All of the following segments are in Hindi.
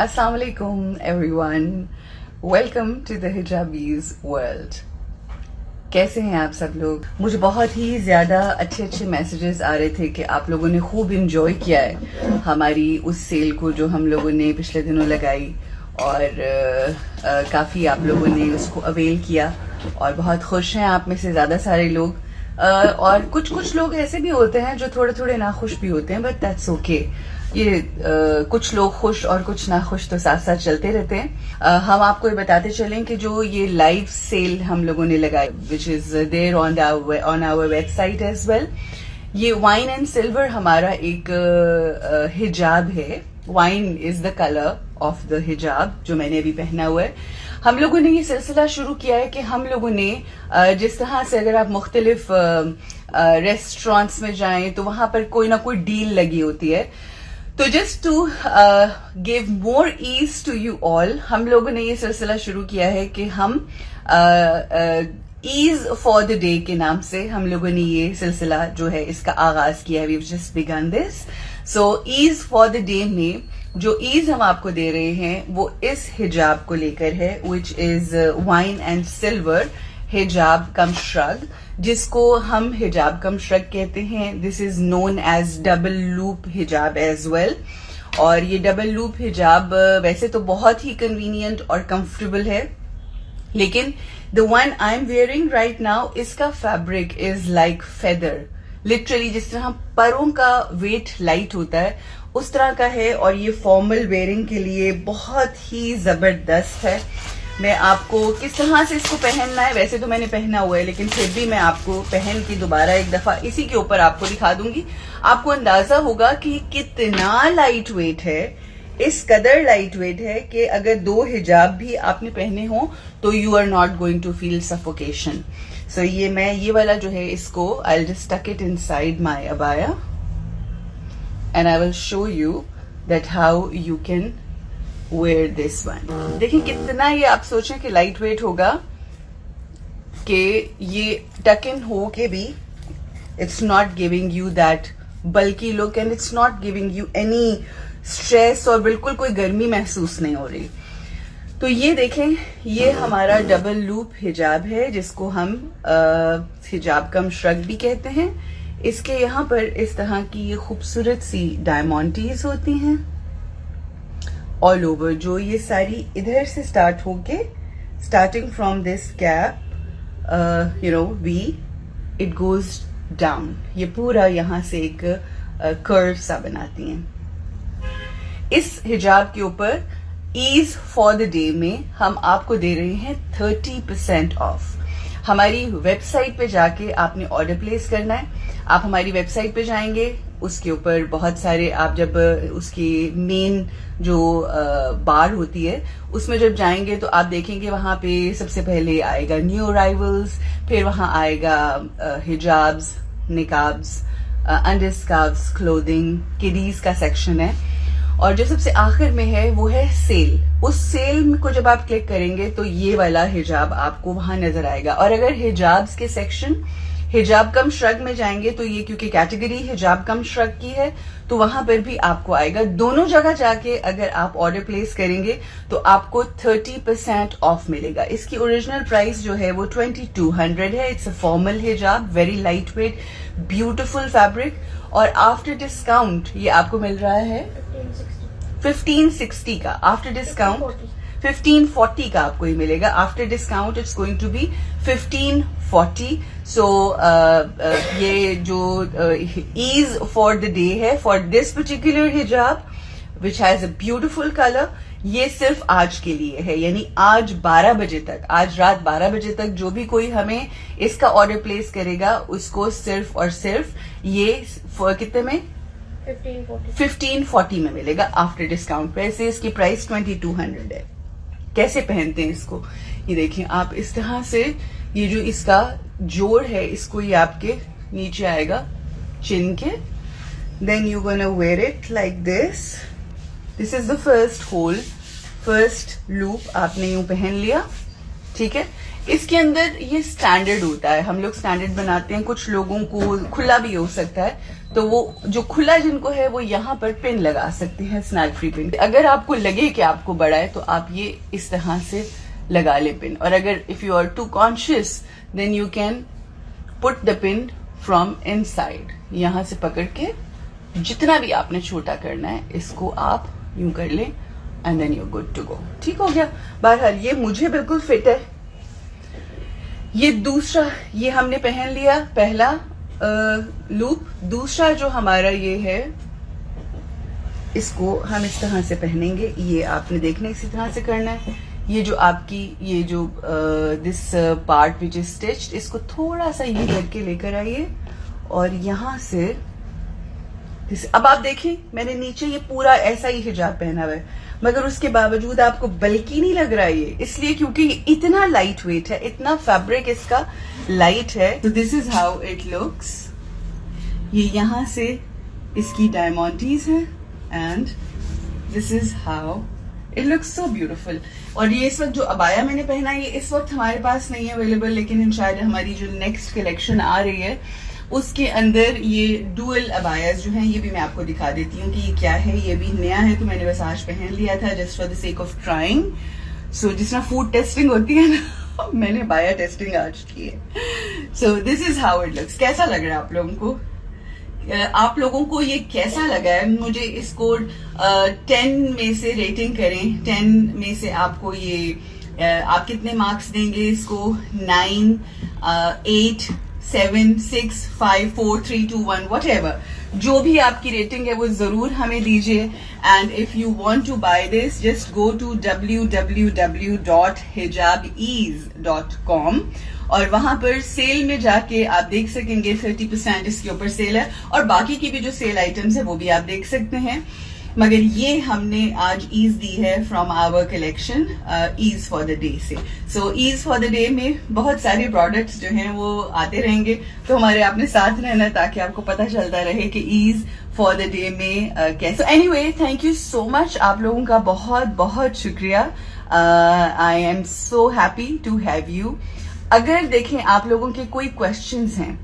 Assalamu alaikum everyone. Welcome to the Hijabis world. कैसे हैं आप सब लोग? मुझे बहुत ही ज़्यादा अच्छे मैसेजेस आ रहे थे कि आप लोगों ने खूब इंजॉय किया है हमारी उस सेल को जो हम लोगों ने पिछले दिनों लगाई और काफ़ी आप लोगों ने उसको अवेल किया और बहुत खुश हैं आप में से ज़्यादा सारे लोग। और कुछ लोग ऐसे भी होते हैं जो थोड़े नाखुश भी होते हैं, बट दैट्स ओके। ये कुछ लोग खुश और कुछ नाखुश तो साथ साथ चलते रहते हैं। हम आपको ये बताते चलें कि जो ये लाइव सेल हम लोगों ने लगाई which is there on our website as well, ये वाइन एंड सिल्वर हमारा एक हिजाब है। Wine is the colour of the हिजाब जो मैंने अभी पहना हुआ है। हम लोगों ने ये सिलसिला शुरू किया है कि हम लोगों ने जिस तरह से अगर आप मुख्तलिफ रेस्टोरेंट्स में जाएं तो वहां पर कोई ना कोई डील लगी होती है, तो just to give more ease to you all हम लोगों ने ये सिलसिला शुरू किया है कि हम ईज फॉर द डे के नाम से हम लोगों ने ये सिलसिला जो है इसका आगाज किया है। We just begin this. So ease for the day में जो ईज हम आपको दे रहे हैं वो इस हिजाब को लेकर है, which is wine and silver हिजाब कम श्रग, जिसको हम हिजाब कम श्रग कहते हैं। This is known as double loop हिजाब एज वेल। और ये डबल लूप हिजाब वैसे तो बहुत ही कन्वीनियंट और कंफर्टेबल है, लेकिन the one I am wearing right now, इसका fabric is like feather. Literally जिस तरह परों का वेट लाइट होता है उस तरह का है, और ये फॉर्मल वेयरिंग के लिए बहुत ही जबरदस्त है। मैं आपको किस तरह से इसको पहनना है, वैसे तो मैंने पहना हुआ है, लेकिन फिर भी मैं आपको पहन के दोबारा एक दफा इसी के ऊपर आपको दिखा दूंगी। आपको अंदाजा होगा कि कितना लाइट वेट है। इस कदर लाइट वेट है कि अगर दो हिजाब भी आपने पहने हो तो you are not going to feel suffocation. So ये मैं ये वाला जो है इसको I will just tuck it inside my अबाया and I will show you that how you can wear this one. देखिए कितना ये आप सोचें कि लाइट वेट होगा कि ये टक इन हो के भी it's not giving you that bulky look and it's not giving you any stress और बिल्कुल कोई गर्मी महसूस नहीं हो रही। तो ये देखें, ये हमारा डबल लूप हिजाब है जिसको हम हिजाब कम श्रग भी कहते हैं। इसके यहाँ पर इस तरह की ये खूबसूरत सी डायमंडीज होती हैं ऑल ओवर, जो ये सारी इधर से स्टार्ट होके starting from this cap V it goes down, ये पूरा यहां से एक कर्व सा बनाती हैं। इस हिजाब के ऊपर ईज फॉर द डे में हम आपको दे रहे हैं 30% ऑफ। हमारी वेबसाइट पे जाके आपने ऑर्डर प्लेस करना है। आप हमारी वेबसाइट पे जाएंगे, उसके ऊपर बहुत सारे आप जब उसकी मेन जो बार होती है उसमें जब जाएंगे तो आप देखेंगे वहां पे सबसे पहले आएगा न्यू अराइवल्स, फिर वहां आएगा हिजाब्स, निकाब्स, अंडरस्कार्व्स, क्लोथिंग, किडीज का सेक्शन है, और जो सबसे आखिर में है वो है सेल। उस सेल को जब आप क्लिक करेंगे तो ये वाला हिजाब आपको वहां नजर आएगा। और अगर हिजाब्स के सेक्शन हिजाब कम श्रग में जाएंगे तो ये क्योंकि कैटेगरी हिजाब कम श्रग की है तो वहां पर भी आपको आएगा। दोनों जगह जाके अगर आप ऑर्डर प्लेस करेंगे तो आपको 30% ऑफ मिलेगा। इसकी ओरिजिनल प्राइस जो है वो 2200 है। इट्स अ फॉर्मल हिजाब, very light weight, beautiful fabric, और आफ्टर डिस्काउंट ये आपको मिल रहा है 1560 का। आफ्टर डिस्काउंट 1540 का आपको ये मिलेगा। After discount it's going to be 1540। So ये जो ईज फॉर द डे है फॉर दिस पर्टिकुलर हिजाब which has a beautiful colour, ये सिर्फ आज के लिए है, यानी आज 12 बजे तक, आज रात 12 बजे तक जो भी कोई हमें इसका ऑर्डर प्लेस करेगा उसको सिर्फ और सिर्फ ये कितने में 1540 में मिलेगा आफ्टर डिस्काउंट। वैसे इसकी प्राइस 2200 है। कैसे पहनते हैं इसको, ये देखिए आप इस तरह से, ये जो इसका जोड़ है इसको ये आपके नीचे आएगा चिन के, then you gonna wear it like this. This is the first hole, first loop आपने यूं पहन लिया, ठीक है। इसके अंदर ये स्टैंडर्ड होता है, हम लोग स्टैंडर्ड बनाते हैं, कुछ लोगों को खुला भी हो सकता है, तो वो जो खुला जिनको है वो यहाँ पर पिन लगा सकते हैं, स्नैग फ्री पिन। अगर आपको लगे कि आपको बड़ा है तो आप ये इस तरह से लगा ले पिन, और अगर if you are too conscious then you can put the pin from inside. यहाँ से पकड़ के जितना भी आपने छोटा करना है इसको आप यूं कर ले and then you good to go. ठीक हो गया। बहरहाल ये मुझे बिल्कुल फिट है। ये दूसरा, ये हमने पहन लिया पहला लूप। दूसरा जो हमारा ये है, इसको हम इस तरह से पहनेंगे। ये आपने देखना इसी तरह से करना है। ये जो आपकी ये जो this part which is stitched, इसको थोड़ा सा ये करके लेकर आइए और यहां से अब आप देखिए मैंने नीचे ये पूरा ऐसा ही हिजाब पहना हुआ है, मगर उसके बावजूद आपको बल्कि नहीं लग रहा है। ये इसलिए क्योंकि ये इतना लाइट वेट है, इतना फैब्रिक इसका लाइट है। तो this is how it looks. ये यहां से इसकी डायमंडीज है and this is how it looks so beautiful. और ये इस वक्त जो अबाया मैंने पहना है ये इस वक्त हमारे पास नहीं है अवेलेबल, लेकिन इंशाल्लाह हमारी जो नेक्स्ट कलेक्शन आ रही है उसके अंदर ये डुअल अबायाज जो हैं ये भी मैं आपको दिखा देती हूँ कि ये क्या है। ये भी नया है तो मैंने बस आज पहन लिया था just for the sake of trying. So जिस तरह फूड टेस्टिंग होती है ना, मैंने बाया टेस्टिंग आज की है। So this is how it looks. कैसा लग रहा है आप लोगों को? आप लोगों को ये कैसा लगा है? मुझे इसको 10 में से रेटिंग करें। 10 में से आपको ये आप कितने मार्क्स देंगे इसको? 9, 8, 7, 6, 5, 4, 3, 2, 1 whatever, जो भी आपकी रेटिंग है वो जरूर हमें दीजिए। And if you want to buy this just go to www.hijabease.com और वहां पर सेल में जाके आप देख सकेंगे 30% इसके ऊपर सेल है, और बाकी की भी जो सेल आइटम्स है वो भी आप देख सकते हैं। मगर ये हमने आज ईज दी है from our collection ease for the day से। So ease for the day में बहुत सारे प्रोडक्ट्स जो हैं वो आते रहेंगे, तो हमारे आपने साथ रहना ताकि आपको पता चलता रहे कि ईज फॉर द डे में कैसे। Anyway, thank you so much. आप लोगों का बहुत बहुत शुक्रिया। I am so happy to have you. अगर देखें आप लोगों के कोई क्वेश्चंस हैं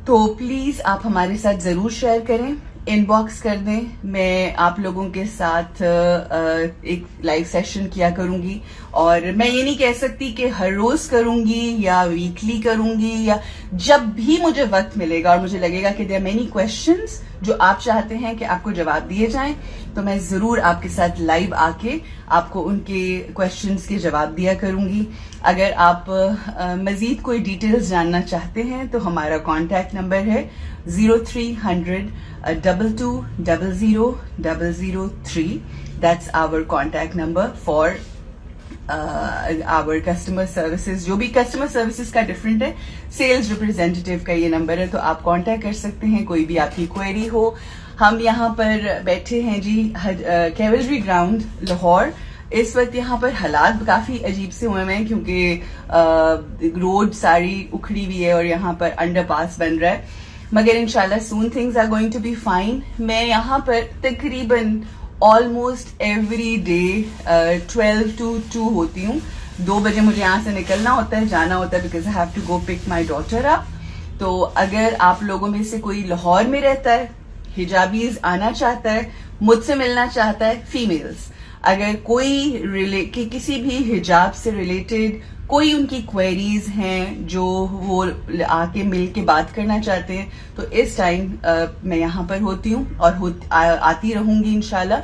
तो प्लीज आप हमारे साथ जरूर शेयर करें, इनबॉक्स कर दें। मैं आप लोगों के साथ एक लाइव सेशन किया करूंगी, और मैं ये नहीं कह सकती कि हर रोज करूंगी या वीकली करूंगी, या जब भी मुझे वक्त मिलेगा और मुझे लगेगा कि देयर मेनी क्वेश्चंस जो आप चाहते हैं कि आपको जवाब दिए जाएं, तो मैं जरूर आपके साथ लाइव आके आपको उनके क्वेश्चंस के जवाब दिया करूंगी। अगर आप मजीद कोई डिटेल्स जानना चाहते हैं तो हमारा कॉन्टैक्ट नंबर है 0300 2200 that's our contact number for our customer services. जो भी कस्टमर सर्विसेज का डिफरेंट है, सेल्स रिप्रेजेंटेटिव का ये नंबर है, तो आप कांटेक्ट कर सकते हैं कोई भी आपकी क्वेरी हो। हम यहाँ पर बैठे हैं जी कैवलरी ग्राउंड लाहौर। इस वक्त यहाँ पर हालात काफी अजीब से हुए हैं क्योंकि रोड सारी उखड़ी हुई है और यहाँ पर अंडरपास बन रहा है, मगर इंशाल्लाह soon things are going to be fine. मैं यहाँ पर तकरीबन ऑलमोस्ट एवरी डे 12 to 2 होती हूँ। 2 बजे मुझे यहाँ से निकलना होता है, जाना होता है, because I have to go pick my daughter up. तो अगर आप लोगों में से कोई लाहौर में रहता है, हिजाबीज आना चाहता है, मुझसे मिलना चाहता है, फीमेल्स, अगर कोई किसी भी हिजाब से रिलेटेड कोई उनकी क्वेरीज हैं जो वो आके मिल के बात करना चाहते हैं, तो इस टाइम मैं यहाँ पर होती हूँ और आती रहूंगी इंशाल्लाह।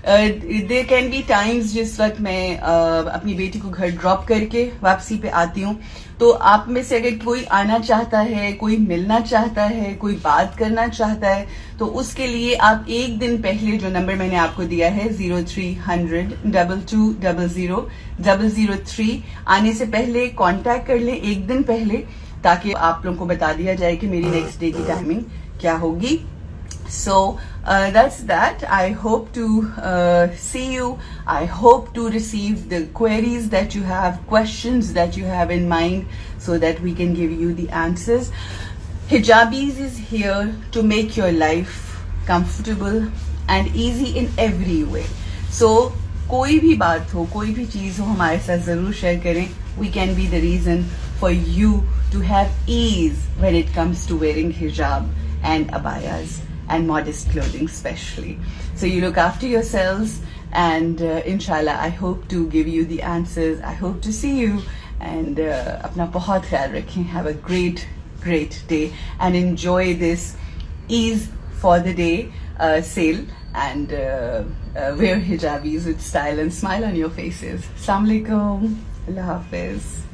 देयर कैन बी टाइम्स जिस वक्त मैं अपनी बेटी को घर ड्रॉप करके वापसी पे आती हूँ, तो आप में से अगर कोई आना चाहता है, कोई मिलना चाहता है, कोई बात करना चाहता है, तो उसके लिए आप एक दिन पहले जो नंबर मैंने आपको दिया है 0300 2200 003 आने से पहले कांटेक्ट कर लें एक दिन पहले, ताकि आप लोगों को बता दिया जाए कि मेरी नेक्स्ट डे की टाइमिंग क्या होगी। So that's that. I hope to see you. I hope to receive the queries that you have, questions that you have in mind, so that we can give you the answers. Hijabis is here to make your life comfortable and easy in every way. So कोई भी बात हो, कोई भी चीज हो, हमारे साथ जरूर शेयर करें. We can be the reason for you to have ease when it comes to wearing hijab and abayas. and modest clothing especially. So you look after yourselves, and inshallah I hope to give you the answers. I hope to see you, and apna bahut khayal rakhein. Have a great day and enjoy this Ease for the Day sale, and wear hijabis with style and smile on your faces. Assalamu alaikum. Allah Hafiz.